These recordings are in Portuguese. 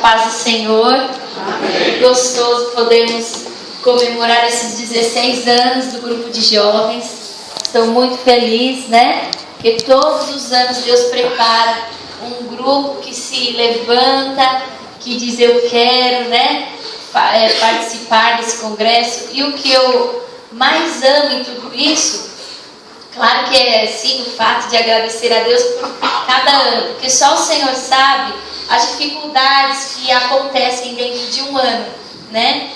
paz do Senhor. Amém. Gostoso podermos comemorar esses 16 anos do grupo de jovens. Estou muito feliz, né? Porque todos os anos Deus prepara um grupo que se levanta, que diz eu quero, né? Participar desse congresso. E o que eu mais amo em tudo isso, claro que é sim o fato de agradecer a Deus por cada ano, porque só o Senhor sabe as dificuldades que acontecem dentro de um ano, né?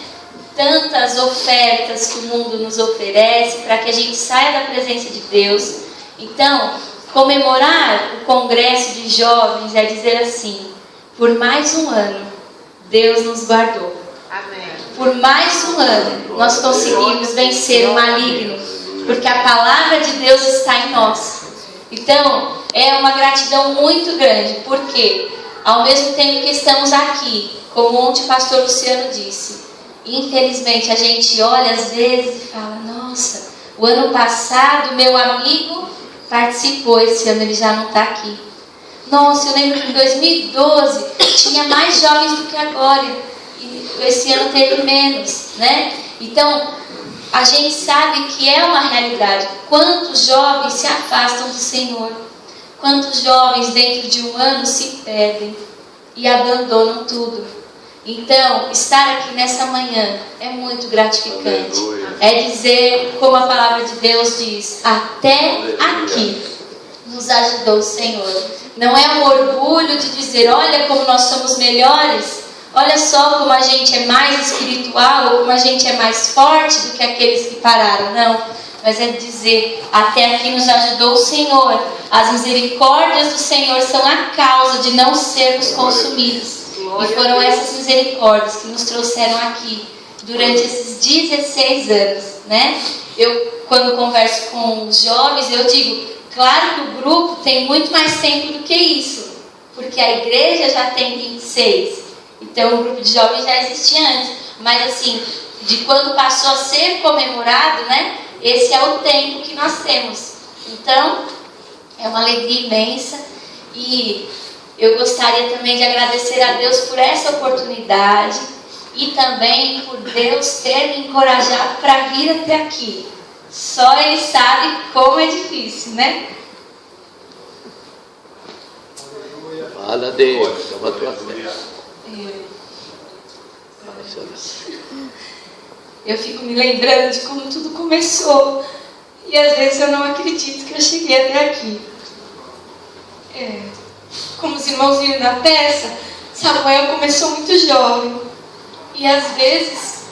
Tantas ofertas que o mundo nos oferece para que a gente saia da presença de Deus. Então, comemorar o congresso de jovens é dizer assim: por mais um ano, Deus nos guardou. Amém. Por mais um ano, nós conseguimos vencer o maligno, porque a palavra de Deus está em nós. Então, é uma gratidão muito grande, porque ao mesmo tempo que estamos aqui, como ontem o pastor Luciano disse, infelizmente a gente olha às vezes e fala: nossa, o ano passado meu amigo participou, esse ano ele já não está aqui. Nossa, eu lembro que em 2012 tinha mais jovens do que agora, e esse ano teve menos, né? Então, a gente sabe que é uma realidade. Quantos jovens se afastam do Senhor? Quantos jovens dentro de um ano se perdem e abandonam tudo? Então, estar aqui nessa manhã é muito gratificante. É dizer, como a palavra de Deus diz, até aqui nos ajudou o Senhor. Não é um orgulho de dizer, olha como nós somos melhores, olha só como a gente é mais espiritual, ou como a gente é mais forte do que aqueles que pararam. Não, mas é dizer, até aqui nos ajudou o Senhor. As misericórdias do Senhor são a causa de não sermos consumidos. E foram essas misericórdias que nos trouxeram aqui durante esses 16 anos, né? Eu, quando converso com os jovens, eu digo, claro que o grupo tem muito mais tempo do que isso, porque a igreja já tem 26. Então o grupo de jovens já existia antes. Mas assim, de quando passou a ser comemorado, né? Esse é o tempo que nós temos. Então, é uma alegria imensa. E eu gostaria também de agradecer a Deus por essa oportunidade. E também por Deus ter me encorajado para vir até aqui. Só Ele sabe como é difícil, né? Fala a Deus, toma a tua fé. Eu fico me lembrando de como tudo começou. E às vezes eu não acredito que eu cheguei até aqui. Como os irmãos viram na peça, Samuel começou muito jovem. E às vezes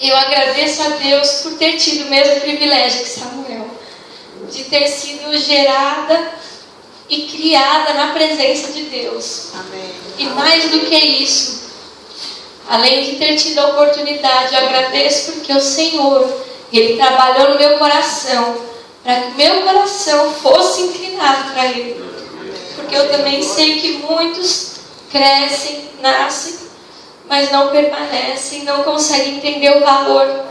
eu agradeço a Deus por ter tido o mesmo privilégio que Samuel, de ter sido gerada e criada na presença de Deus. Amém. E mais do que isso, além de ter tido a oportunidade, eu agradeço porque o Senhor, Ele trabalhou no meu coração, para que o meu coração fosse inclinado para Ele. Porque eu também sei que muitos crescem, nascem, mas não permanecem, não conseguem entender o valor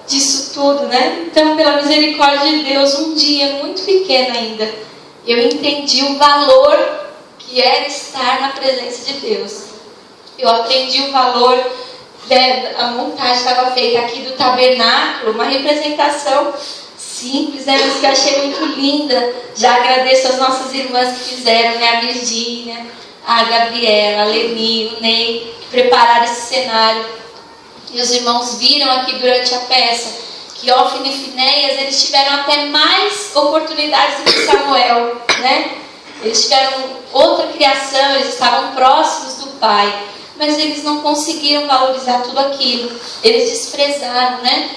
disso tudo, né? Então, pela misericórdia de Deus, um dia muito pequeno ainda, eu entendi o valor que era estar na presença de Deus. Eu aprendi o valor, a montagem estava feita aqui do tabernáculo, uma representação simples, né, mas que eu achei muito linda. Já agradeço as nossas irmãs que fizeram, né, a Virgínia, a Gabriela, a Leni, o Ney, que prepararam esse cenário. E os irmãos viram aqui durante a peça que Ófine e Finéias, eles tiveram até mais oportunidades do que Samuel, né? Eles tiveram outra criação, eles estavam próximos do pai, mas eles não conseguiram valorizar tudo aquilo, eles desprezaram, né?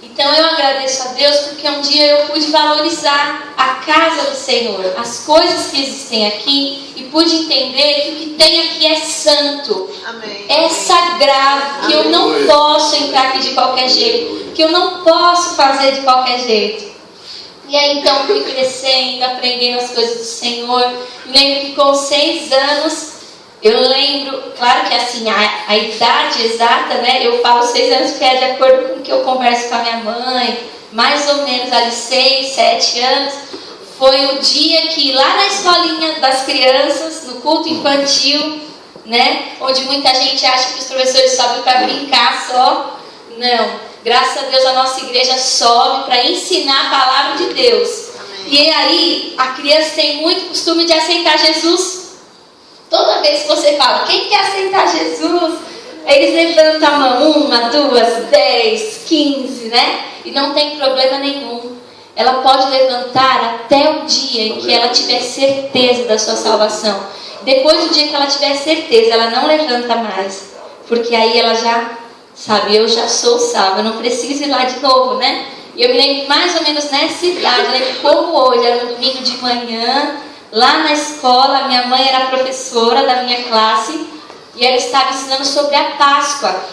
Então eu agradeço a Deus porque um dia eu pude valorizar a casa do Senhor, as coisas que existem aqui, e pude entender que o que tem aqui é santo. Amém. É sagrado, que eu não posso entrar aqui de qualquer jeito, que eu não posso fazer de qualquer jeito. E aí então fui crescendo, aprendendo as coisas do Senhor. Me lembro que com 6 anos, eu lembro, claro que assim, a idade exata, né? Eu falo 6 anos porque é de acordo com o que eu converso com a minha mãe, mais ou menos ali 6, 7 anos. Foi o dia que lá na escolinha das crianças, no culto infantil, né? Onde muita gente acha que os professores sobem para brincar só. Não. Graças a Deus a nossa igreja sobe para ensinar a palavra de Deus. E aí a criança tem muito costume de aceitar Jesus. Toda vez que você fala, quem quer aceitar Jesus? Eles levantam a mão, 1, 2, 10, 15, né? E não tem problema nenhum. Ela pode levantar até o dia em que ela tiver certeza da sua salvação. Depois do dia que ela tiver certeza, ela não levanta mais. Porque aí ela já sabe, eu já sou salva, eu não preciso ir lá de novo, né? E eu me lembro mais ou menos nessa idade, eu lembro como hoje, era um domingo de manhã, lá na escola, a minha mãe era professora da minha classe, e ela estava ensinando sobre a Páscoa,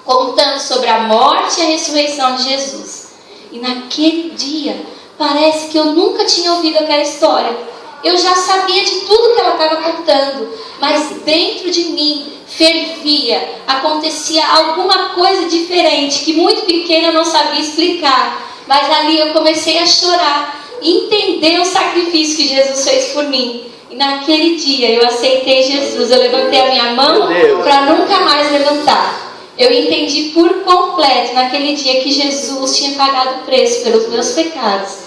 contando sobre a morte e a ressurreição de Jesus. E naquele dia, parece que eu nunca tinha ouvido aquela história. Eu já sabia de tudo que ela estava contando, mas dentro de mim fervia, acontecia alguma coisa diferente, que muito pequena eu não sabia explicar. Mas ali eu comecei a chorar, entender o sacrifício que Jesus fez por mim. E naquele dia eu aceitei Jesus, eu levantei a minha mão para nunca mais levantar. Eu entendi por completo naquele dia que Jesus tinha pagado o preço pelos meus pecados.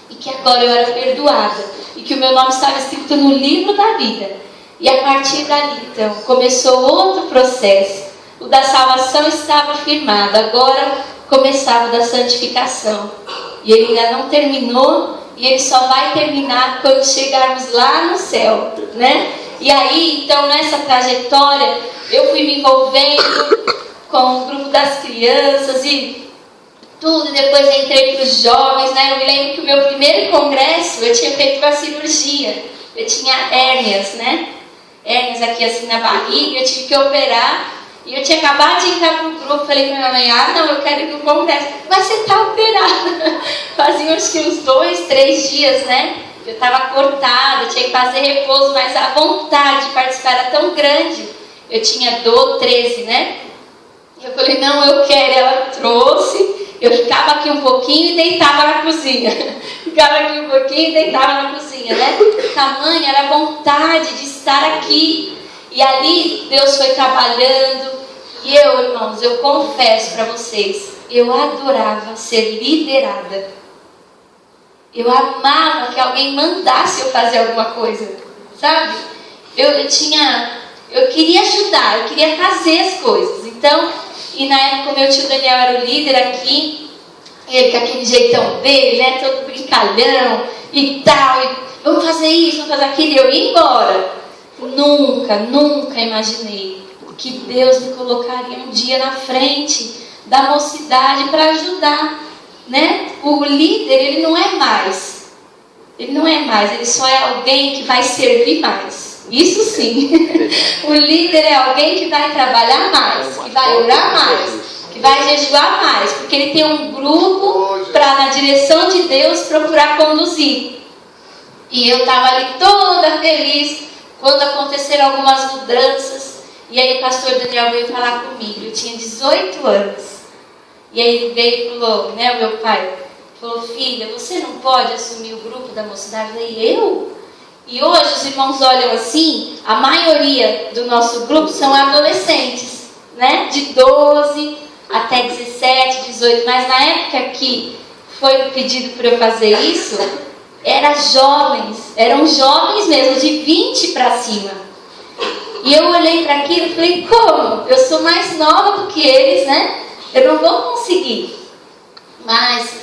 E que agora eu era perdoada. E que o meu nome estava escrito no livro da vida. E a partir dali, então, começou outro processo. O da salvação estava firmado. Agora começava o da santificação. E ele ainda não terminou. E ele só vai terminar quando chegarmos lá no céu, né? E aí, então, nessa trajetória, eu fui me envolvendo com o grupo das crianças e tudo. Depois entrei para os jovens, né? Eu me lembro que o meu primeiro congresso, eu tinha feito uma cirurgia. Eu tinha hérnias, né? Hérnias aqui assim na barriga, eu tive que operar. E eu tinha acabado de entrar pro grupo, falei pra minha mãe, não, eu quero ir pro congresso. Mas você tá operada. Fazia acho que uns 2, 3 dias, né? Eu tava cortada, tinha que fazer repouso, mas a vontade de participar era tão grande. Eu tinha 13, né? E eu falei, não, eu quero. Ela trouxe, eu ficava aqui um pouquinho e deitava na cozinha. Ficava aqui um pouquinho e deitava na cozinha, né? Tamanha era a vontade de estar aqui. E ali Deus foi trabalhando. E eu, irmãos, eu confesso para vocês, eu adorava ser liderada. Eu amava que alguém mandasse eu fazer alguma coisa, sabe? Eu queria ajudar, eu queria fazer as coisas. Então, e na época o meu tio Daniel era o líder aqui, ele com aquele jeitão dele, né? Todo brincalhão e tal, e vamos fazer isso, vamos fazer aquilo, e eu ia embora. Nunca imaginei que Deus me colocaria um dia na frente da mocidade para ajudar, né? O líder, ele não é mais, ele só é alguém que vai servir mais. Isso sim. O líder é alguém que vai trabalhar mais, que vai orar mais, que vai jejuar mais, porque ele tem um grupo para, na direção de Deus, procurar conduzir. E eu estava ali toda feliz quando aconteceram algumas mudanças. E aí o pastor Daniel veio falar comigo. Eu tinha 18 anos. E aí ele veio e falou, né, o meu pai falou, filha, você não pode assumir o grupo da mocidade? Eu falei, eu? E hoje os irmãos olham assim, a maioria do nosso grupo são adolescentes, né? De 12 até 17, 18. Mas na época que foi pedido para eu fazer isso, eram jovens mesmo, de 20 para cima. E eu olhei para aquilo e falei, como? Eu sou mais nova do que eles, né? Eu não vou conseguir. Mas,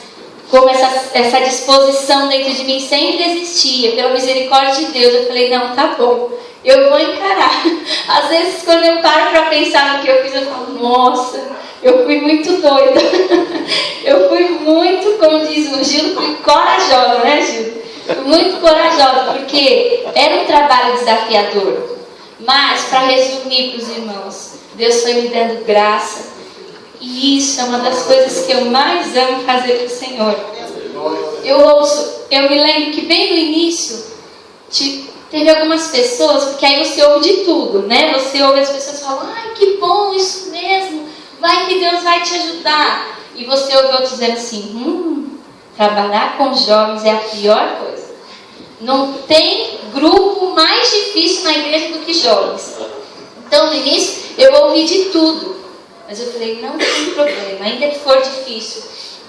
como essa disposição dentro de mim sempre existia, pela misericórdia de Deus, eu falei, não, tá bom, eu vou encarar. Às vezes, quando eu paro para pensar no que eu fiz, eu falo, nossa, eu fui muito doida. Eu fui muito, como diz o Gil, fui corajosa, né, Gil? Fui muito corajosa, porque era um trabalho desafiador. Mas, para resumir para os irmãos, Deus foi me dando graça. E isso é uma das coisas que eu mais amo fazer para o Senhor. Eu me lembro que bem no início, teve algumas pessoas, porque aí você ouve de tudo, né? Você ouve as pessoas falando, ai, que bom, isso mesmo, vai que Deus vai te ajudar. E você ouve outros dizendo assim, trabalhar com jovens é a pior coisa. Não tem grupo mais difícil na igreja do que jovens. Então no início eu ouvi de tudo, mas eu falei, não tem problema, ainda que for difícil,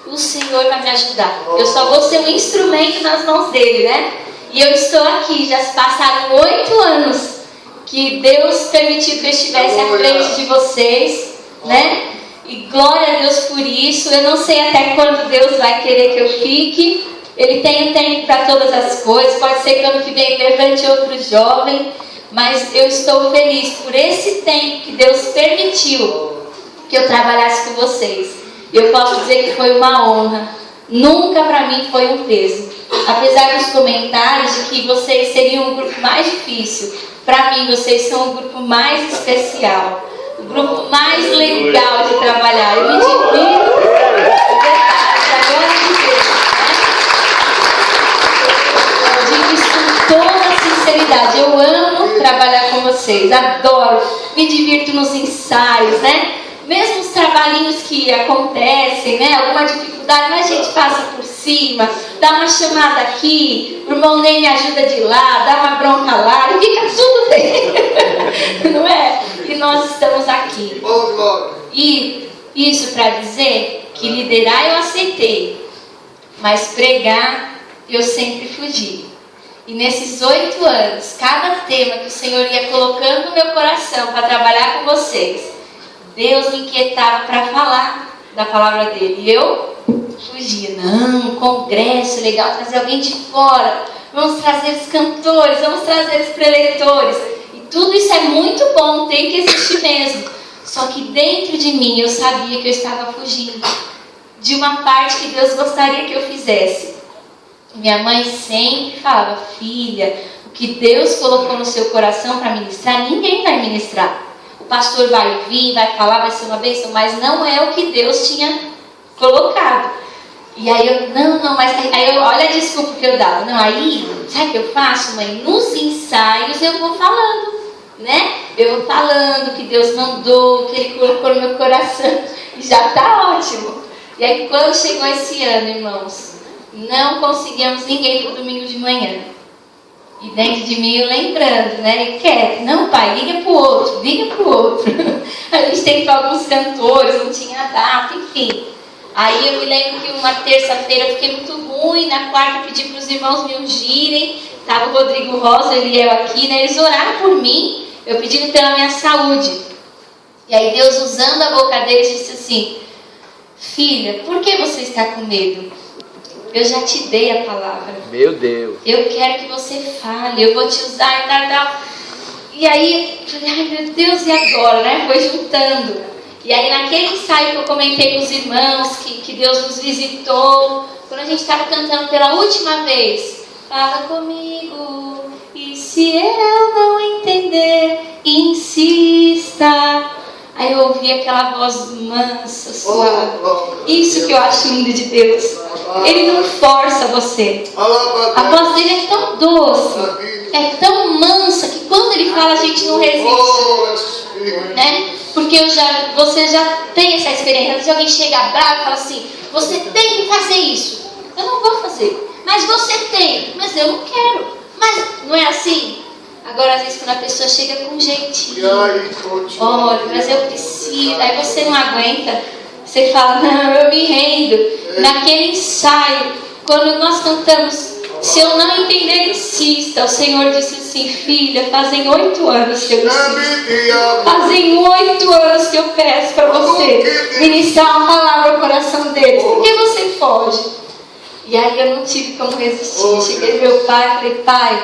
o Senhor vai me ajudar. Eu só vou ser um instrumento nas mãos dele, né? E eu estou aqui, já se passaram 8 anos que Deus permitiu que eu estivesse à frente de vocês, né? E glória a Deus por isso. Eu não sei até quando Deus vai querer que eu fique. Ele tem um tempo para todas as coisas. Pode ser que ano que vem levante outro jovem, mas eu estou feliz por esse tempo que Deus permitiu que eu trabalhasse com vocês. Eu posso dizer que foi uma honra. Nunca para mim foi um peso. Apesar dos comentários de que vocês seriam o grupo mais difícil, para mim vocês são o grupo mais especial, o grupo mais legal de trabalhar. Eu me divirto, agora de Deus, né? Eu digo isso com toda sinceridade. Eu amo trabalhar com vocês, adoro, me divirto nos ensaios, né? Mesmo os trabalhinhos que acontecem, né? Alguma dificuldade, mas a gente passa por cima, dá uma chamada aqui, o irmão Ney me ajuda de lá, dá uma bronca lá, e fica tudo bem, não é? E nós estamos aqui. E isso para dizer que liderar eu aceitei, mas pregar eu sempre fugi. E nesses 8 anos, cada tema que o Senhor ia colocando no meu coração para trabalhar com vocês, Deus me inquietava para falar da palavra dele. E eu fugia. Não, congresso, legal, trazer alguém de fora. Vamos trazer os cantores, vamos trazer os preletores. E tudo isso é muito bom, tem que existir mesmo. Só que dentro de mim eu sabia que eu estava fugindo de uma parte que Deus gostaria que eu fizesse. Minha mãe sempre falava, filha, o que Deus colocou no seu coração para ministrar, ninguém vai ministrar. O pastor vai vir, vai falar, vai ser uma bênção, mas não é o que Deus tinha colocado. E aí eu, não, mas aí eu, olha a desculpa que eu dava. Não, aí, sabe o que eu faço, mãe? Nos ensaios eu vou falando, né? Eu vou falando que Deus mandou, que Ele colocou no meu coração. E já está ótimo. E aí quando chegou esse ano, irmãos, não conseguíamos ninguém para o domingo de manhã. E dentro de mim eu lembrando, né? E quer, não pai, liga pro outro. A gente tentou alguns cantores, não tinha data, enfim. Aí eu me lembro que uma terça-feira eu fiquei muito ruim, na quarta eu pedi para os irmãos me ungirem. Estava o Rodrigo Rosa, ele e eu aqui, né? Eles oraram por mim, eu pedindo pela minha saúde. E aí Deus, usando a boca deles, disse assim, filha, por que você está com medo? Eu já te dei a palavra. Meu Deus. Eu quero que você fale, eu vou te usar e tal. E aí, eu falei, ai meu Deus, e agora, né? Foi juntando. E aí naquele ensaio que eu comentei com os irmãos, que Deus nos visitou, quando a gente estava cantando pela última vez, fala comigo, e se eu não entender, insista. Aí eu ouvi aquela voz mansa, suave. Isso que eu acho lindo de Deus. Ele não força você. A voz dele é tão doce, é tão mansa, que quando ele fala a gente não resiste, né? Porque você já tem essa experiência. Se alguém chega bravo e fala assim, você tem que fazer isso. Eu não vou fazer. Mas você tem. Mas eu não quero. Mas não é assim? Agora, às vezes, quando a pessoa chega com um jeitinho, olha, mas eu preciso, aí você não aguenta, você fala, não, eu me rendo. Naquele ensaio, quando nós cantamos, se eu não entender, insista. O Senhor disse assim, filha, fazem 8 anos que eu insisto. Fazem 8 anos que eu peço para você ministrar uma palavra ao coração deles. Por que você foge? E aí eu não tive como resistir. Cheguei meu pai e falei, pai,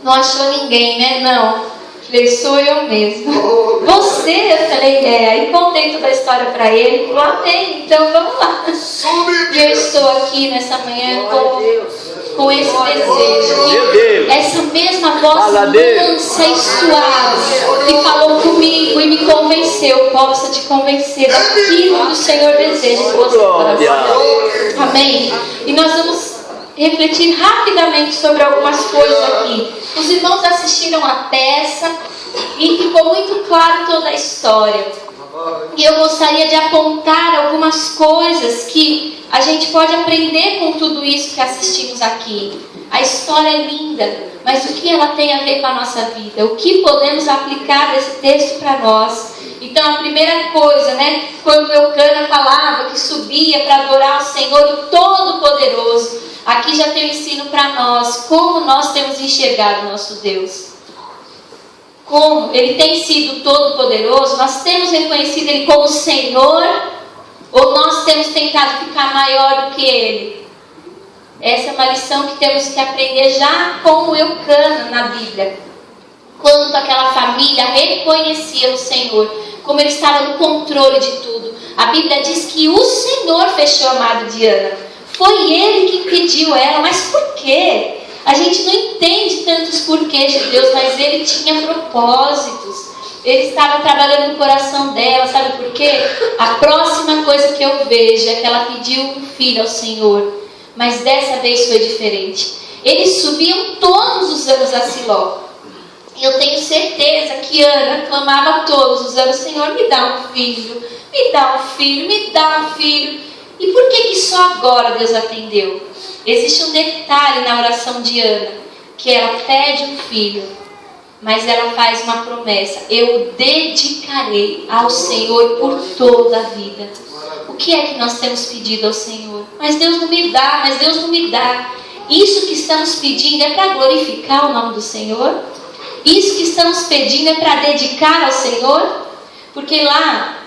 não achou ninguém, né? Não. Falei, sou eu mesmo. Você? Eu falei, Aí contei toda a história para ele. Ele falou, amém, então vamos lá. E eu estou aqui nessa manhã com esse desejo. Essa mesma voz mansa e suave que falou comigo e me convenceu, possa te convencer daquilo que o Senhor deseja que você faça. Amém? E nós vamos refletir rapidamente sobre algumas coisas aqui. Os irmãos assistiram a peça e ficou muito claro toda a história. E eu gostaria de apontar algumas coisas que a gente pode aprender com tudo isso que assistimos aqui. A história é linda, mas o que ela tem a ver com a nossa vida? O que podemos aplicar desse texto para nós? Então a primeira coisa, né, quando Eucana falava que subia para adorar o Senhor, o Todo-Poderoso, aqui já tem um ensino para nós, como nós temos enxergado o nosso Deus. Como Ele tem sido Todo-Poderoso, nós temos reconhecido Ele como Senhor, ou nós temos tentado ficar maior do que Ele? Essa é uma lição que temos que aprender já com Eucana na Bíblia. Quanto aquela família reconhecia o Senhor, como Ele estava no controle de tudo. A Bíblia diz que o Senhor fechou a amada de Ana. Foi Ele que impediu ela, mas por quê? A gente não entende tantos porquês de Deus, mas Ele tinha propósitos. Ele estava trabalhando no coração dela, sabe por quê? A próxima coisa que eu vejo é que ela pediu um filho ao Senhor, mas dessa vez foi diferente. Eles subiam todos os anos a Siló. Eu tenho certeza que Ana clamava todos os anos: Senhor, me dá um filho, me dá um filho, me dá um filho. E por que só agora Deus atendeu? Existe um detalhe na oração de Ana, que ela pede um filho, mas ela faz uma promessa: eu dedicarei ao Senhor por toda a vida. O que é que nós temos pedido ao Senhor? Mas Deus não me dá, mas Deus não me dá. Isso que estamos pedindo é para glorificar o nome do Senhor? Isso que estamos pedindo é para dedicar ao Senhor? Porque lá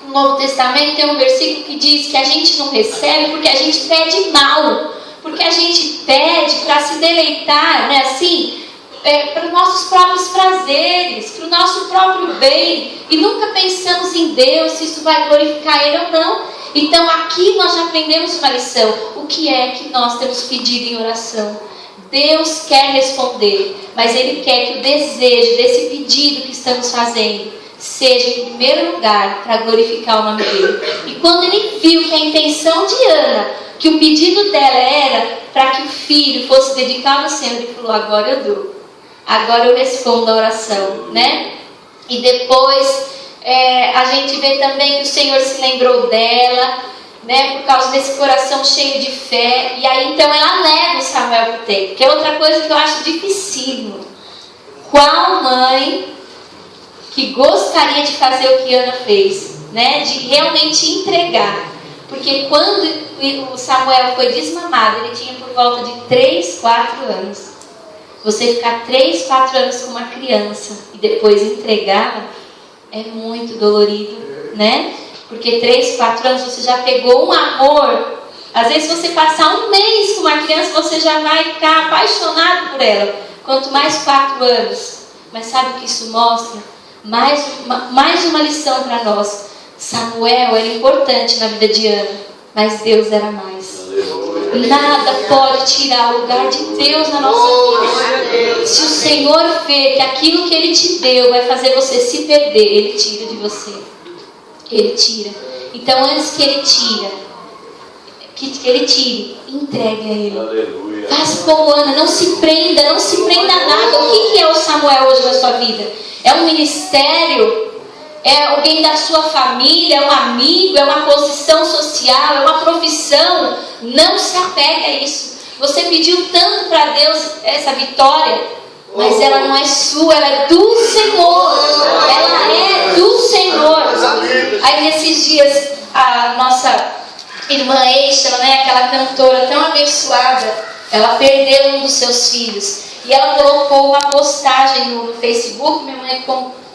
no Novo Testamento tem um versículo que diz que a gente não recebe porque a gente pede mal, porque a gente pede para se deleitar, né, assim, para os nossos próprios prazeres, para o nosso próprio bem, e nunca pensamos em Deus, se isso vai glorificar Ele ou não. Então aqui nós já aprendemos uma lição. O que é que nós temos pedido em oração? Deus quer responder, mas Ele quer que o desejo desse pedido que estamos fazendo seja em primeiro lugar para glorificar o nome dEle. E quando Ele viu que a intenção de Ana, que o pedido dela era para que o filho fosse dedicado ao Senhor, Ele falou: agora eu dou, agora eu respondo a oração, né? E depois a gente vê também que o Senhor se lembrou dela, né, por causa desse coração cheio de fé. E aí então ela nega o Samuel que tem, que é outra coisa que eu acho dificílimo. Qual mãe que gostaria de fazer o que Ana fez, né, de realmente entregar? Porque quando o Samuel foi desmamado, ele tinha por volta de 3, 4 anos. Você ficar 3, 4 anos com uma criança e depois entregá-la é muito dolorido, né? Porque 3, 4 anos você já pegou um amor. Às vezes você passar um mês com uma criança, você já vai ficar apaixonado por ela. Quanto mais 4 anos. Mas sabe o que isso mostra? Mais uma lição para nós. Samuel era importante na vida de Ana, mas Deus era mais. Nada pode tirar o lugar de Deus na nossa vida. Se o Senhor vê que aquilo que Ele te deu vai fazer você se perder, Ele tira de você. Ele tira. Então antes que Ele tire, entregue a Ele. Aleluia. Faça como Ana, não se prenda a nada. O que é o Samuel hoje na sua vida? É um ministério? É alguém da sua família? É um amigo? É uma posição social? É uma profissão? Não se apegue a isso. Você pediu tanto para Deus essa vitória, mas ela não é sua, ela é do Senhor. Ela é do Senhor. Aí nesses dias a nossa irmã Eixa, né, aquela cantora tão abençoada, ela perdeu um dos seus filhos. E ela colocou uma postagem no Facebook, minha mãe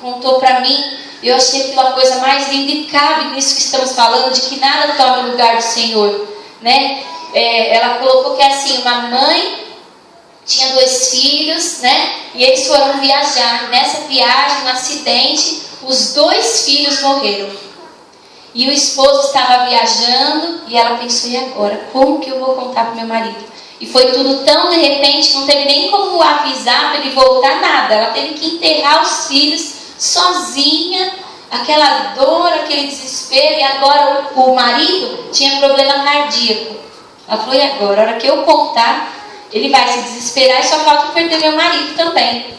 contou para mim. Eu achei aquilo a coisa mais linda, e cabe nisso que estamos falando, de que nada toma o lugar do Senhor, né? Ela colocou que assim, uma mãe tinha 2 filhos, né? E eles foram viajar. Nessa viagem, um acidente, os 2 filhos morreram. E o esposo estava viajando e ela pensou: e agora? Como que eu vou contar para o meu marido? E foi tudo tão de repente, não teve nem como avisar para ele voltar, nada. Ela teve que enterrar os filhos sozinha, aquela dor, aquele desespero. E agora o marido tinha problema cardíaco. Ela falou: e agora? A hora que eu contar, ele vai se desesperar e só falta perder meu marido também.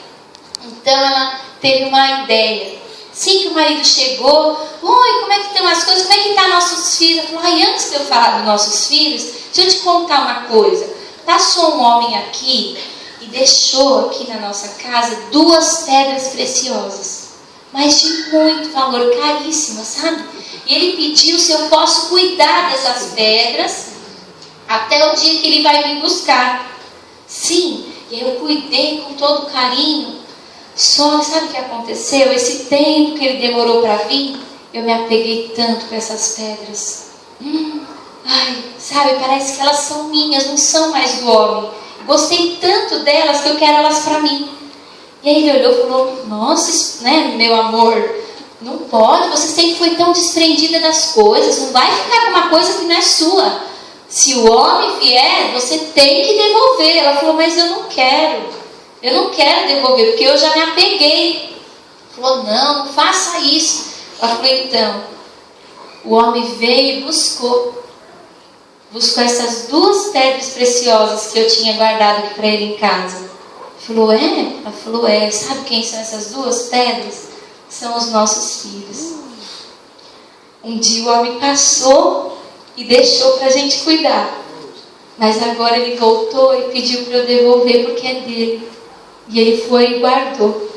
Então ela teve uma ideia. Assim que o marido chegou: oi, como é que estão as coisas? Como é que estão nossos filhos? Ela falou: ai, antes de eu falar dos nossos filhos, deixa eu te contar uma coisa. Passou um homem aqui e deixou aqui na nossa casa 2 pedras preciosas, mas de muito valor, caríssimas, sabe? E ele pediu se eu posso cuidar dessas pedras até o dia que ele vai me buscar. Sim, e eu cuidei com todo carinho. Só, sabe o que aconteceu? Esse tempo que ele demorou para vir, eu me apeguei tanto com essas pedras. Ai, sabe, parece que elas são minhas, não são mais do homem. Gostei tanto delas que eu quero elas para mim. E aí ele olhou e falou: nossa, né, meu amor, não pode, você sempre foi tão desprendida das coisas, não vai ficar com uma coisa que não é sua. Se o homem vier, você tem que devolver. Ela falou: mas eu não quero devolver, porque eu já me apeguei. Falou: não faça isso. Ela falou: então, o homem veio e buscou essas 2 pedras preciosas que eu tinha guardado para ele em casa. Falou: é? Ela falou: é. Sabe quem são essas 2 pedras? São os nossos filhos. Um dia o homem passou e deixou para a gente cuidar, mas agora ele voltou e pediu para eu devolver porque é dele. E ele foi e guardou.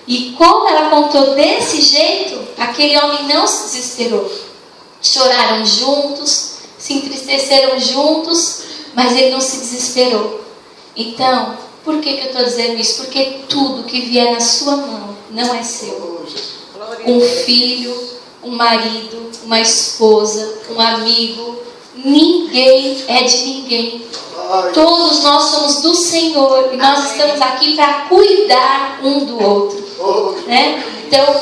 E como ela contou desse jeito, aquele homem não se desesperou. Choraram juntos, se entristeceram juntos, mas ele não se desesperou. Então, por que eu estou dizendo isso? Porque tudo que vier na sua mão não é seu. Um filho, um marido, uma esposa, um amigo, ninguém é de ninguém. Todos nós somos do Senhor e nós estamos aqui para cuidar um do outro, né? Então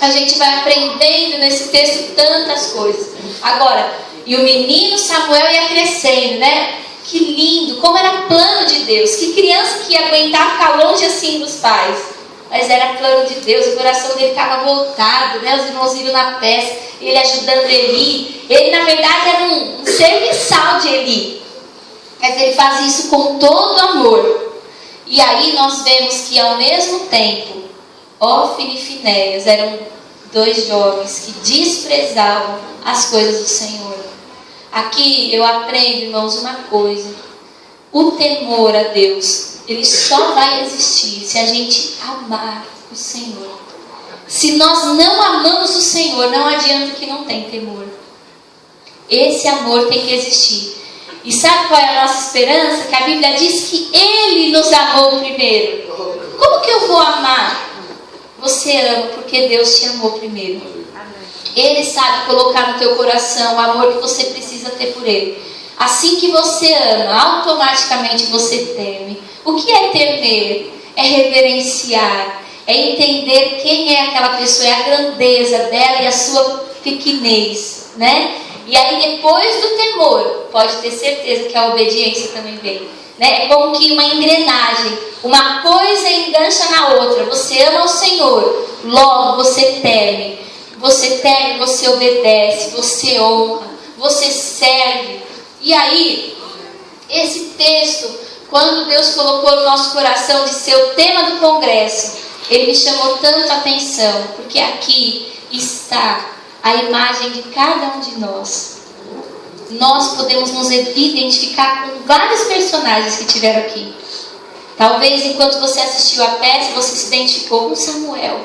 a gente vai aprendendo nesse texto tantas coisas. Agora, e o menino Samuel ia crescendo, né? Que lindo, como era plano de Deus. Que criança que ia aguentar ficar longe assim dos pais? Mas era plano de Deus, o coração dele estava voltado, né? Os irmãos iam na festa, ele ajudando Eli. Ele na verdade era um serviçal de Eli, mas ele fazia isso com todo amor. E aí nós vemos que ao mesmo tempo, Hófni e Finéias eram 2 jovens que desprezavam as coisas do Senhor. Aqui eu aprendo, irmãos, uma coisa: o temor a Deus, ele só vai existir se a gente amar o Senhor. Se nós não amamos o Senhor, não adianta que não tem temor. Esse amor tem que existir. E sabe qual é a nossa esperança? Que a Bíblia diz que Ele nos amou primeiro. Como que eu vou amar? Você ama porque Deus te amou primeiro. Ele sabe colocar no teu coração o amor que você precisa ter por Ele. Assim que você ama, automaticamente você teme. O que é temer? É reverenciar, é entender quem é aquela pessoa, é a grandeza dela e a sua pequenez, né? E aí depois do temor, pode ter certeza que a obediência também vem, né? É como que uma engrenagem, uma coisa engancha na outra. Você ama o Senhor, logo você teme, você obedece, você honra, você serve. E aí, esse texto, quando Deus colocou no nosso coração de ser o tema do congresso, ele me chamou tanto a atenção, porque aqui está a imagem de cada um de nós. Nós podemos nos identificar com vários personagens que tiveram aqui. Talvez enquanto você assistiu a peça, você se identificou com Samuel.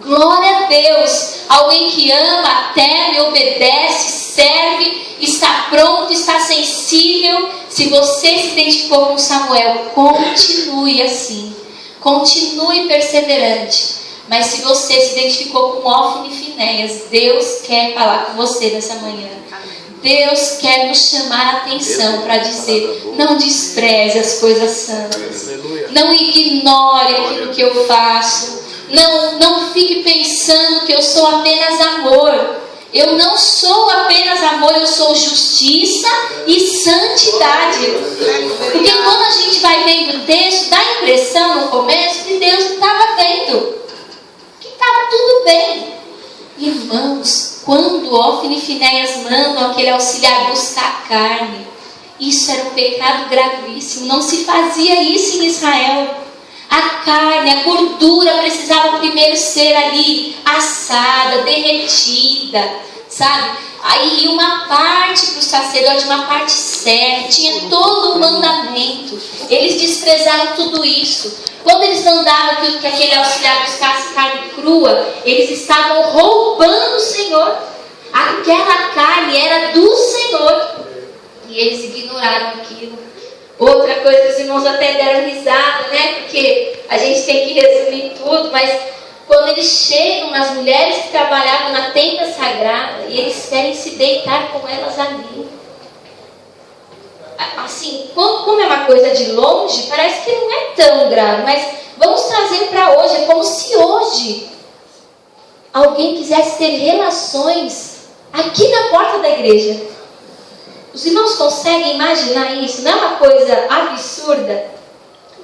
Glória a Deus! Alguém que ama, teme, obedece, serve, está pronto, está sensível. Se você se identificou com Samuel, continue assim. Continue perseverante. Mas se você se identificou com Hófni e Finéias, Deus quer falar com você nessa manhã. Deus quer nos chamar a atenção para dizer: não despreze as coisas santas. Não ignore aquilo que eu faço. Não fique pensando que eu sou apenas amor. Eu não sou apenas amor, eu sou justiça e santidade. Porque quando a gente vai vendo o texto, dá a impressão no começo que Deus não estava vendo, que estava tudo bem. Irmãos, quando Hófni e Finéias mandam aquele auxiliar buscar carne, isso era um pecado gravíssimo. Não se fazia isso em Israel. A carne, a gordura precisava primeiro ser ali assada, derretida, sabe? Aí uma parte para o sacerdote, uma parte certa, tinha todo o mandamento. Eles desprezaram tudo isso. Quando eles mandavam que aquele auxiliar buscasse carne crua, eles estavam roubando o Senhor. Aquela carne era do Senhor. E eles ignoraram aquilo. Outra coisa que os irmãos até deram risada, né? Porque a gente tem que resumir tudo, mas quando eles chegam nas mulheres que trabalhavam na tenda sagrada e eles querem se deitar com elas ali. Assim, como é uma coisa de longe, parece que não é tão grave, mas vamos trazer para hoje. É como se hoje alguém quisesse ter relações aqui na porta da igreja. Os irmãos conseguem imaginar isso? Não é uma coisa absurda?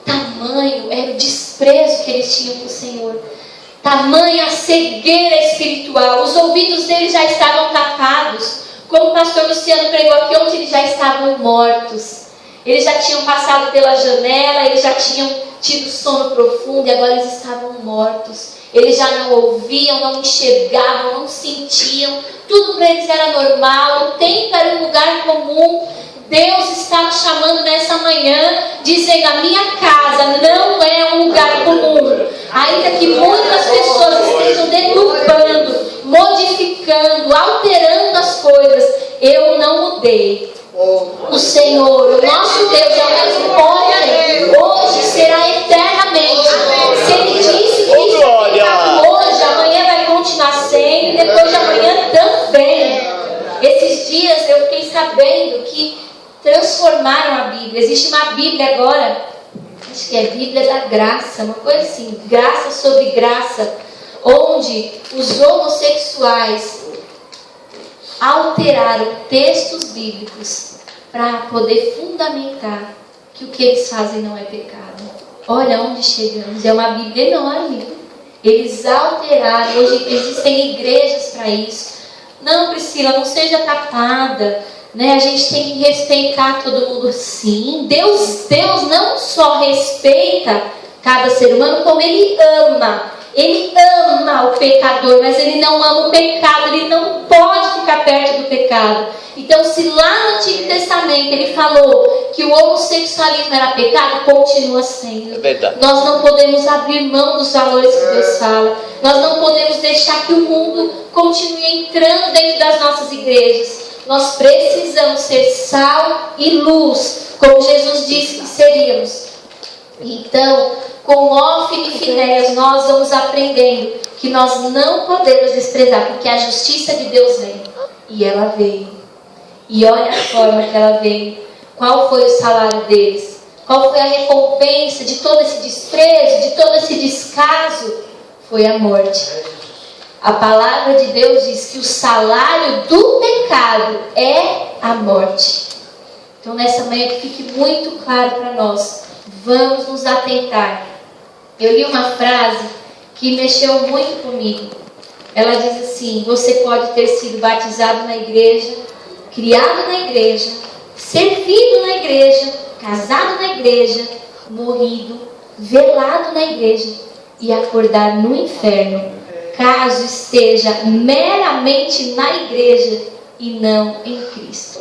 Tamanho era o desprezo que eles tinham com o Senhor. Tamanha cegueira espiritual. Os ouvidos deles já estavam tapados. Como o pastor Luciano pregou aqui ontem, eles já estavam mortos. Eles já tinham passado pela janela, eles já tinham tido sono profundo e agora eles estavam mortos. Eles já não ouviam, não enxergavam, não sentiam. Tudo para eles era normal. O tempo era um lugar comum. Deus está nos chamando nessa manhã, dizendo: a minha casa não é um lugar comum. Ainda que muitas pessoas estejam deturpando, modificando, alterando as coisas, eu não mudei. O Senhor, o nosso Deus, é o mesmo ontem, hoje, será eternamente. Se Ele disse que isso é pecado hoje, amanhã vai continuar sendo, e depois de amanhã também. Esses dias eu fiquei sabendo que transformaram a Bíblia. Existe uma Bíblia agora, acho que é Bíblia da Graça, uma coisa assim, graça sobre graça, onde os homossexuais alteraram textos bíblicos para poder fundamentar que o que eles fazem não é pecado. Olha onde chegamos, é uma Bíblia enorme. Eles alteraram, hoje existem igrejas para isso. Não, Priscila, não seja tapada, né? A gente tem que respeitar todo mundo. Sim, Deus não só respeita cada ser humano, como Ele ama. Ele ama o pecador, mas Ele não ama o pecado. Ele não pode ficar perto do pecado. Então, se lá no Antigo Testamento Ele falou que o homossexualismo era pecado, continua sendo. É verdade. Nós não podemos abrir mão dos valores que Deus fala. Nós não podemos deixar que o mundo continue entrando dentro das nossas igrejas. Nós precisamos ser sal e luz, como Jesus disse que seríamos. Então, com Hófine e Finéias, nós vamos aprendendo que nós não podemos desprezar, porque a justiça de Deus vem. E ela veio. E olha a forma que ela veio. Qual foi o salário deles? Qual foi a recompensa de todo esse desprezo, de todo esse descaso? Foi a morte. A palavra de Deus diz que o salário do pecado é a morte. Então, nessa manhã, que fique muito claro para nós. Vamos nos atentar. Eu li uma frase que mexeu muito comigo. Ela diz assim: você pode ter sido batizado na igreja, criado na igreja, servido na igreja, casado na igreja, morrido, velado na igreja e acordar no inferno, caso esteja meramente na igreja e não em Cristo.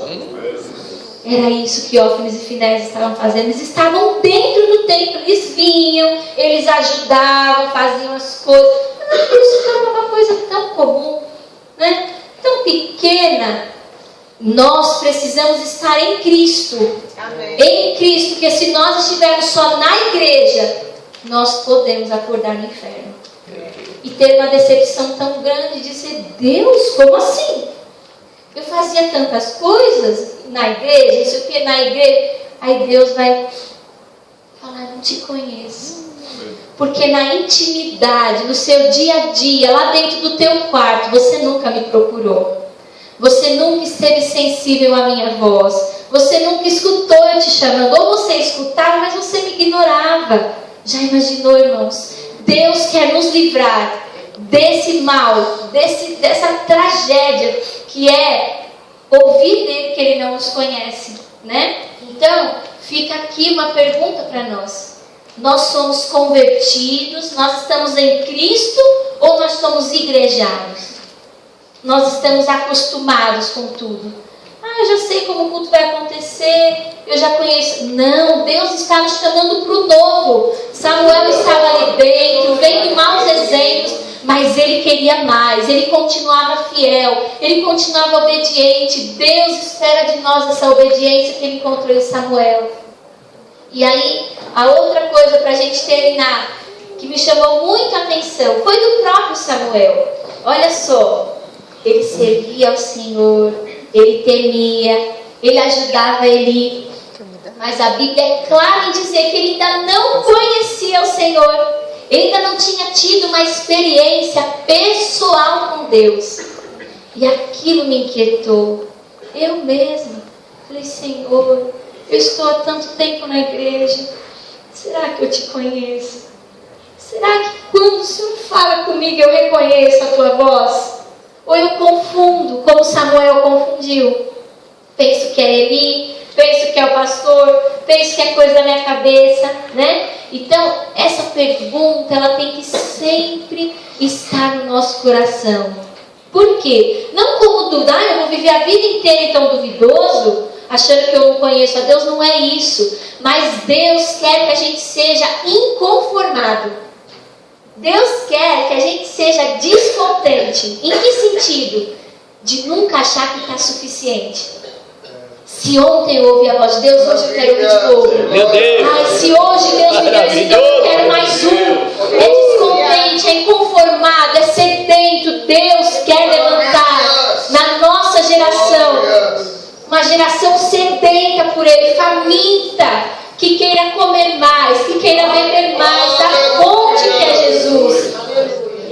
Era isso que Hófine e Finéias estavam fazendo. Eles estavam dentro do templo, eles vinham, eles ajudavam, faziam as coisas. Mas aquilo se tornou uma coisa tão comum, né? Tão pequena. Nós precisamos estar em Cristo. Amém. Em Cristo, porque se nós estivermos só na igreja, nós podemos acordar no inferno. E ter uma decepção tão grande de dizer: Deus, como assim? Eu fazia tantas coisas na igreja, isso aqui na igreja. Aí Deus vai falar: não te conheço. Porque na intimidade, no seu dia a dia, lá dentro do teu quarto, você nunca me procurou. Você nunca esteve sensível à minha voz. Você nunca escutou eu te chamando. Ou você escutava, mas você me ignorava. Já imaginou, irmãos? Deus quer nos livrar desse mal, dessa tragédia que é ouvir dele que ele não nos conhece, né? Então, fica aqui uma pergunta para nós. Nós somos convertidos, nós estamos em Cristo ou nós somos igrejados? nós estamos acostumados com tudo. Eu já sei como o culto vai acontecer, eu já conheço. Não, Deus está nos chamando para o novo. Samuel estava ali dentro, vendo maus exemplos, mas ele queria mais, ele continuava fiel, ele continuava obediente. Deus espera de nós essa obediência que ele encontrou em Samuel. E aí, a outra coisa para a gente terminar, que me chamou muito a atenção, foi do próprio Samuel. Olha só, ele servia ao Senhor, ele temia, ele ajudava Eli. Mas a Bíblia é clara em dizer que ele ainda não conhecia o Senhor. Ele ainda não tinha tido uma experiência pessoal com Deus. E aquilo me inquietou. Eu mesma falei, Senhor, eu estou há tanto tempo na igreja. Será que eu te conheço? Será que quando o Senhor fala comigo eu reconheço a tua voz? Ou eu confundo, como Samuel confundiu? Penso que é Eli, penso que é o pastor, penso que é coisa da minha cabeça, né? Então, essa pergunta, ela tem que sempre estar no nosso coração. Por quê? Não como dúvida, eu vou viver a vida inteira então duvidoso, achando que eu não conheço a Deus, não é isso. Mas Deus quer que a gente seja inconformado. Deus quer que a gente seja descontente. Em que sentido? De nunca achar que está suficiente. Se ontem eu ouvi a voz de Deus, hoje eu quero ouvir de novo. Meu Deus! Se hoje Deus me deu esse dom, eu quero mais um. É descontente, é inconformado, é sedento. Deus quer levantar na nossa geração uma geração sedenta por Ele, faminta, que queira comer mais, que queira beber mais da fonte que é Jesus.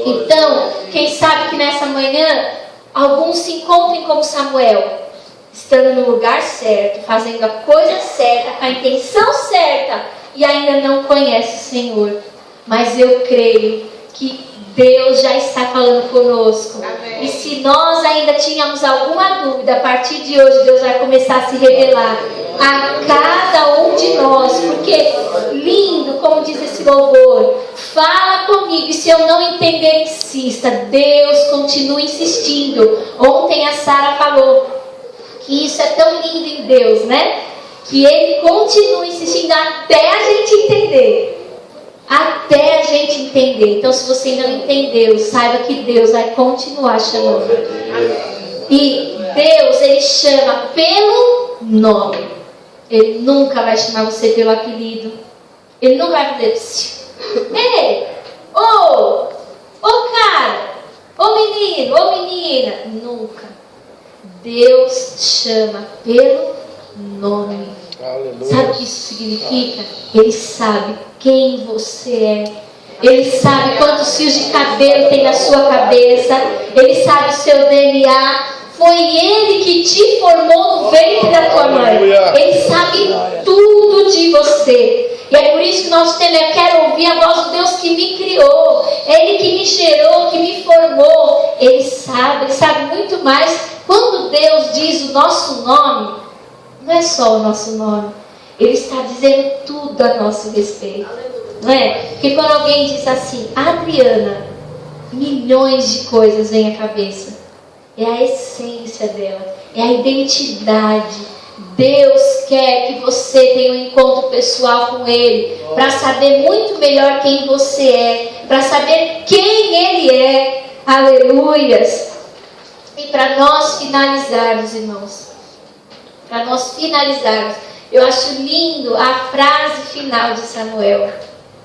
Então, quem sabe que nessa manhã alguns se encontrem como Samuel, estando no lugar certo, fazendo a coisa certa, com a intenção certa, e ainda não conhece o Senhor. Mas eu creio que Deus já está falando conosco. Amém. E se nós ainda tínhamos alguma dúvida, a partir de hoje Deus vai começar a se revelar a cada um de nós. Porque lindo, como diz esse louvor, fala comigo, e se eu não entender, insista. Deus continua insistindo. Ontem a Sara falou que isso é tão lindo em Deus, né? Que Ele continua insistindo até a gente entender. Até a gente entender. Então, se você ainda não entendeu, saiba que Deus vai continuar chamando. E Deus, Ele chama pelo nome. Ele nunca vai chamar você pelo apelido. Ele não vai dizer, ei, ô cara, ô menino, ô menina. Nunca. Deus chama pelo nome. Aleluia. Sabe o que isso significa? Ele sabe quem você é. Ele sabe quantos fios de cabelo tem na sua cabeça. Ele sabe o seu DNA. Foi Ele que te formou no ventre da tua mãe. Ele sabe tudo de você. E é por isso que nós temos, eu quero ouvir a voz do Deus que me criou. É Ele que me gerou, que me formou. Ele sabe muito mais. Quando Deus diz o nosso nome, não é só o nosso nome. Ele está dizendo tudo a nosso respeito. Não é? Porque quando alguém diz assim, Adriana, milhões de coisas vêm à cabeça. É a essência dela. É a identidade. Deus quer que você tenha um encontro pessoal com Ele. Para saber muito melhor quem você é. Para saber quem Ele é. Aleluias. E para nós finalizarmos, irmãos. Para nós finalizarmos. Eu acho lindo a frase final de Samuel,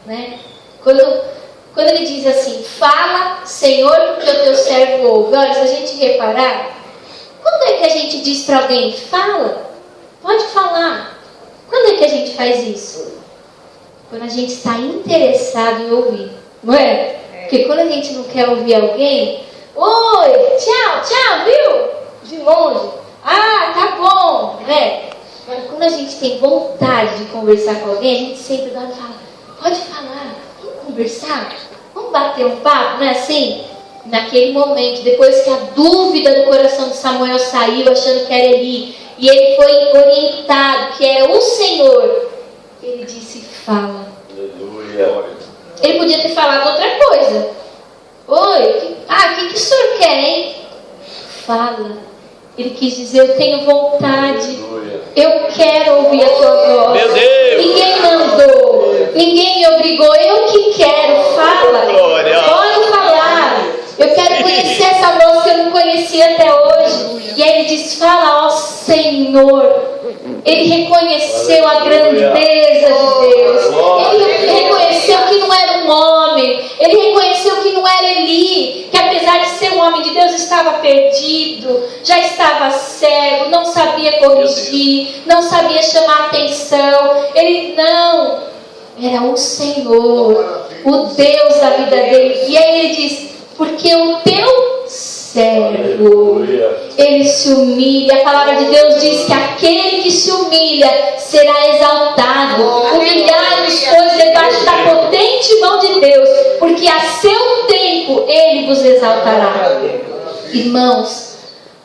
né? Quando ele diz assim, fala, Senhor, porque o teu servo ouve. Olha, se a gente reparar, quando é que a gente diz para alguém, fala, pode falar. Quando é que a gente faz isso? Quando a gente está interessado em ouvir, não é? Porque quando a gente não quer ouvir alguém, oi, tchau, viu? De longe, tá bom, né? Mas quando a gente tem vontade de conversar com alguém, a gente sempre dá e fala, pode falar, vamos conversar, vamos bater um papo, não é assim? Naquele momento, depois que a dúvida do coração de Samuel saiu, achando que era Eli, e ele foi orientado, que é o Senhor, ele disse, fala. Aleluia. Ele podia ter falado outra coisa. Oi, o que o senhor quer, hein? fala. Ele quis dizer, eu tenho vontade, eu quero ouvir a tua voz. Meu Deus. Ninguém mandou, ninguém me obrigou, eu que quero, fala. Pode falar. Eu quero conhecer essa voz que eu não conhecia até hoje. E aí ele diz, fala, ó Senhor. Ele reconheceu a grandeza de Deus. Ele reconheceu que não era um homem. Ele reconheceu que não era Eli, que apesar de ser um homem de Deus, estava perdido, já estava cego, não sabia corrigir, não sabia chamar atenção. Ele não, era o Senhor, o Deus da vida dele. E aí ele diz, porque o teu servo, ele se humilha. A palavra de Deus diz que aquele que se humilha será exaltado. Humilhai-vos, pois, debaixo da potente mão de Deus, porque a seu tempo ele vos exaltará. Irmãos,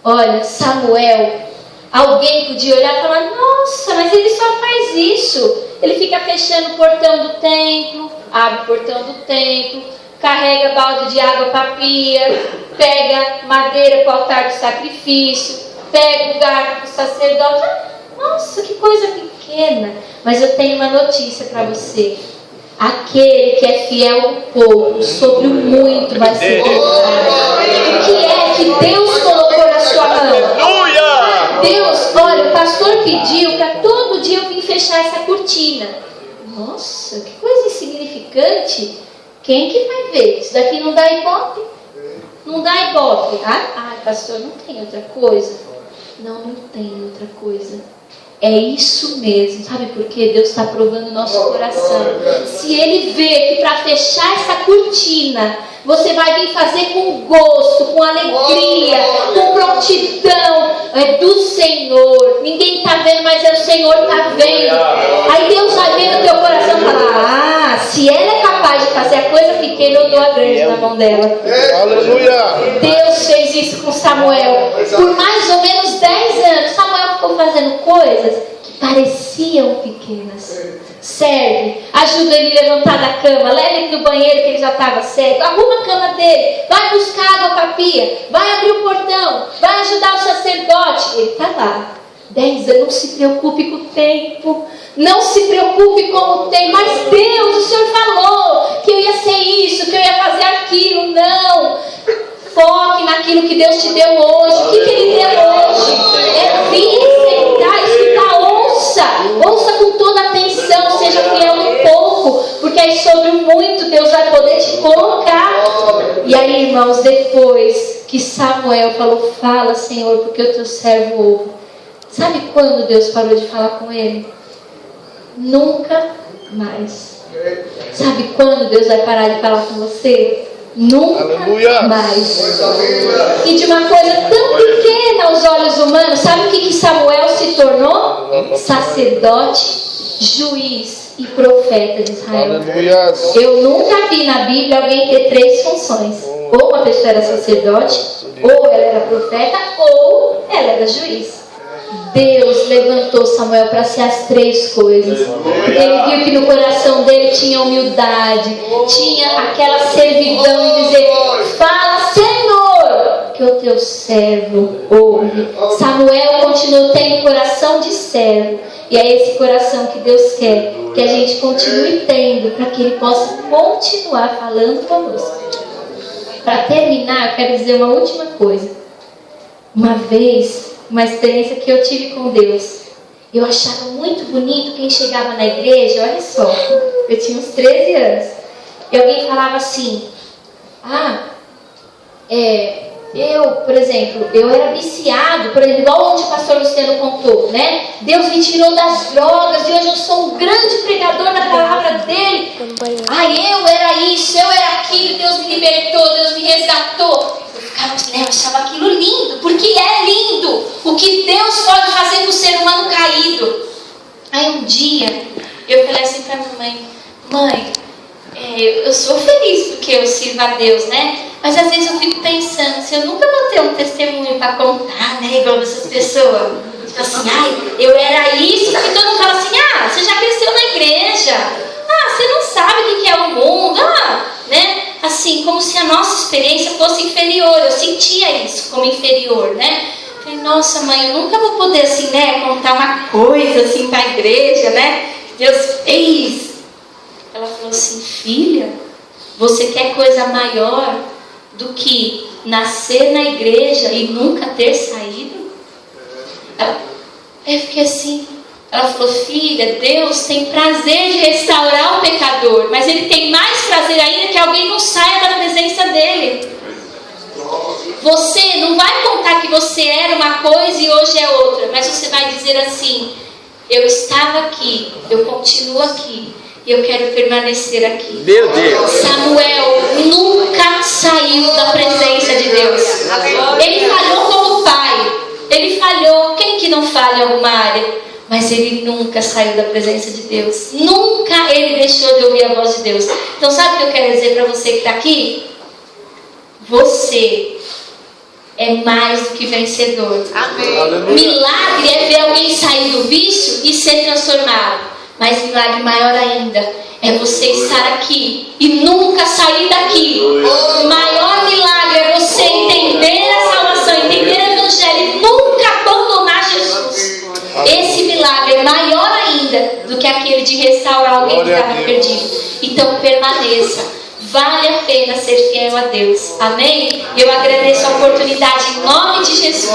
olha, Samuel, alguém podia olhar e falar, nossa, mas ele só faz isso. Ele fica fechando o portão do templo, abre o portão do templo, carrega balde de água para a pia, pega madeira para o altar do sacrifício, pega o garfo para o sacerdote. Nossa, que coisa pequena. Mas eu tenho uma notícia para você. Aquele que é fiel no pouco, sobre o muito vai ser colocado. O que é que Deus colocou na sua mão? Deus, olha, o pastor pediu para todo dia eu vir fechar essa cortina. Nossa, que coisa insignificante. Quem que vai ver? Isso daqui não dá ibope? Não dá ibope. Ah, pastor, não tem outra coisa? Não tem outra coisa. É isso mesmo. Sabe por quê? Deus está provando o nosso coração. Se Ele vê que para fechar essa cortina, você vai vir fazer com gosto, com alegria, com prontidão, é do Senhor. Ninguém está vendo, mas é o Senhor que está vendo. Aí Deus vai ver no teu coração e falar, se ela é capaz de fazer a coisa pequena, eu dou a grande na mão dela. Aleluia! Deus fez isso com Samuel. Por mais ou menos 10 anos, Samuel ficou fazendo coisas que pareciam pequenas. Serve, ajuda ele a levantar da cama, leva ele no banheiro que ele já estava cego, arruma a cama dele, vai buscar água para a pia, vai abrir o portão, vai ajudar o sacerdote. Ele está lá, 10 anos, não se preocupe com o tempo, não se preocupe com o tempo, mas Deus, o Senhor falou que eu ia ser isso, que eu ia fazer aquilo. Não, foque naquilo que Deus te deu hoje. O que Ele deu hoje? É vir, sentar, escutar, ouça com toda atenção, seja fiel no pouco, porque aí sobre o muito Deus vai poder te colocar. E aí, irmãos, depois que Samuel falou, fala, Senhor, porque o teu servo ouve. Sabe quando Deus parou de falar com ele? Nunca mais. Sabe quando Deus vai parar de falar com você? Nunca mais. E de uma coisa tão pequena aos olhos humanos, sabe o que Samuel se tornou? Sacerdote, juiz e profeta de Israel. Eu nunca vi na Bíblia alguém ter 3 funções. Ou uma pessoa era sacerdote, ou ela era profeta, ou ela era juiz. Deus levantou Samuel para ser as 3 coisas. Porque ele viu que no coração dele tinha humildade, tinha aquela servidão e dizer, fala, Senhor, que o teu servo ouve. Samuel continuou tendo coração de servo. E é esse coração que Deus quer que a gente continue tendo, para que Ele possa continuar falando conosco. Para terminar, eu quero dizer uma última coisa. Uma vez, uma experiência que eu tive com Deus. Eu achava muito bonito quem chegava na igreja, olha só, eu tinha uns 13 anos. E alguém falava assim, eu, por exemplo, eu era viciado, por exemplo, igual onde o pastor Luciano contou, né? Deus me tirou das drogas e hoje eu sou um grande pregador da palavra dele. Eu era isso, eu era aquilo, Deus me libertou, Deus me resgatou. Eu achava aquilo lindo, porque é lindo o que Deus pode fazer com o ser humano caído. Aí um dia eu falei assim para minha mãe, eu sou feliz porque eu sirvo a Deus, né? Mas às vezes eu fico pensando, se eu nunca vou ter um testemunho para contar, né? Igual dessas pessoas. Tipo assim, eu era isso, que todo mundo fala assim, você já cresceu na igreja, você não sabe o que é o mundo, né? assim, como se a nossa experiência fosse inferior. Eu sentia isso como inferior, né? Falei, nossa mãe, eu nunca vou poder assim, né, contar uma coisa assim para a igreja, né? Deus fez. Ela falou assim, filha, você quer coisa maior do que nascer na igreja e nunca ter saído? Eu fiquei assim. Ela falou, filha, Deus tem prazer de restaurar o pecador, mas Ele tem mais prazer ainda que alguém não saia da presença dEle. Você não vai contar que você era uma coisa e hoje é outra, mas você vai dizer assim, eu estava aqui, eu continuo aqui, e eu quero permanecer aqui. Meu Deus! Samuel nunca saiu da presença de Deus. Ele falhou como pai, ele falhou, quem que não falha em alguma área? Mas ele nunca saiu da presença de Deus. Nunca ele deixou de ouvir a voz de Deus. Então sabe o que eu quero dizer para você que está aqui? Você é mais do que vencedor. Amém. Milagre é ver alguém sair do vício e ser transformado. Mas milagre maior ainda é você estar aqui e nunca sair daqui. O maior milagre é você entender a salvação, entender o Evangelho e nunca abandonar Jesus. Esse milagre é maior ainda do que aquele de restaurar alguém que estava perdido. Então permaneça. Vale a pena ser fiel a Deus. Amém? E eu agradeço a oportunidade em nome de Jesus.